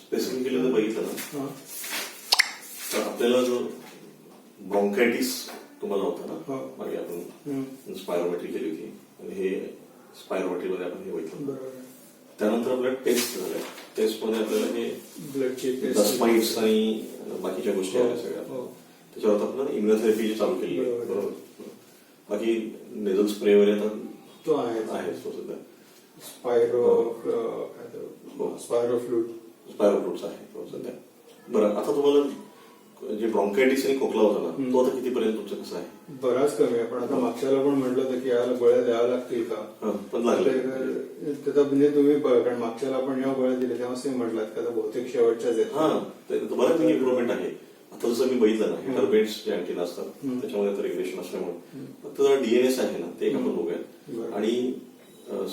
Specifically जर बघितलं ना तर आपल्याला जो ब्रॉन्कायटिस तुम्हाला होता ना मागे आपण स्पायरोमेट्री केली होती आणि हे स्पायरोमेट्रीमध्ये आपण हे बघितलं. त्यानंतर आपल्याला टेस्ट झाल्या. टेस्टमध्ये आपल्याला हे ब्लडची डस्ट माइट्स आणि बाकीच्या गोष्टी आल्या सगळ्या. त्याच्यावर आपल्याला इम्युनोथेरपी चालू केली आहे. बरोबर. बाकी नेझल स्प्रे वगैरे आता तो आहे तो सध्या स्पायरोफ्लूट्स आहे तो सध्या. बरं, आता तुम्हाला जे ब्रॉन्कायटिस आणि खोकला होता ना तो आता कितीपर्यंत तुमचं कसं आहे? बराच कमी आहे. पण आता मागच्याला पण म्हटलं होतं की याला गोळ्या द्याव्या लागतील का, पण लागले त्याचा म्हणजे तुम्ही कारण मागच्याला आपण जेव्हा गोळ्या दिल्या तेव्हा तुम्ही म्हटलात का आता बहुतेक शेवटच्याच आहेत. बऱ्याच इम्प्रुव्हमेंट आहे. आता जसं मी बघितलं ना हेटरबेट्स जे अँटीन असतात त्याच्यामध्ये आता रेग्युलेशन असल्यामुळे फक्त जरा डीएनएस आहे ना ते एक आपण बघूयात. आणि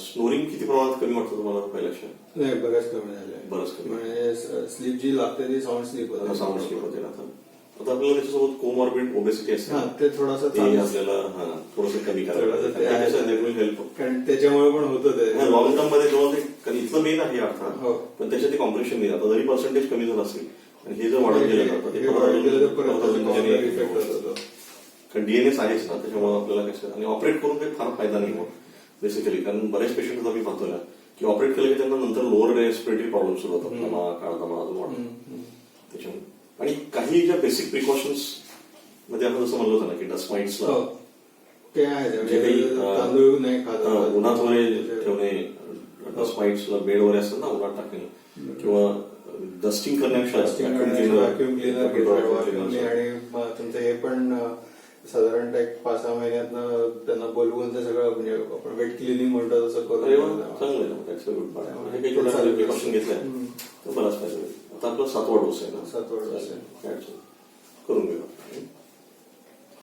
स्नोरिंग किती प्रमाणात कमी वाटतं तुम्हाला पहिल्या लक्षात? नाही, बऱ्याच कमी झाले. बरंच कमी. म्हणजे स्लीप जी लागते ती साऊंड स्लीप होते. साऊंड स्लीप होते ना. आता आपल्याला त्याच्यासोबत कोमॉर्बिड ओबेसिटी असते ते थोडासा आपल्याला थोडंसं कमी करायला हेल्प. कारण त्याच्यामुळे पण होतं ते लॉंग टर्म मध्ये जेव्हा ते इथलं मेन आहे अर्थात पण त्याच्यात ते कॉम्प्रेशन नाही. आता जरी पर्सेंटेज कमी झालं असेल आणि हे जर वाढत गेलं ना कारण डीएनएस आहेच ना त्याच्यामुळे आपल्याला कसं आणि ऑपरेट करून काही फार फायदा नाही होत बेसिकली. कारण बरेच पेशंट आम्ही पाहतोय की ऑपरेट केलं की त्यांना नंतर लोअर रेस्पिरेटरी प्रॉब्लेम सुरू होतात. दमा काळदमा अजून वाढतो त्याच्यामुळे. आणि काही ज्या बेसिक प्रिकॉशन्स मध्ये आपण जसं म्हणलं होतं ना की डस्ट माइट्सला ते आहे तांदूळ नाही उन्हात वगैरे ठेवणे, डस्ट माइट्सला बेड वगैरे असतात ना उन्हात टाकणे किंवा डस्टिंग करण्यापेक्षा व्हॅक्युम क्लिनर आणि तुमचं हे पण साधारणतः 5-6 महिन्यात त्यांना बोलवून ते सगळं म्हणजे आपण वेट क्लिनिंग म्हणतो तसं करून चांगलं प्रिकॉशन घेतलंय तर बराच फायदा. आता आपला 7वा डोस आहे ना. 7वा डोस आहे.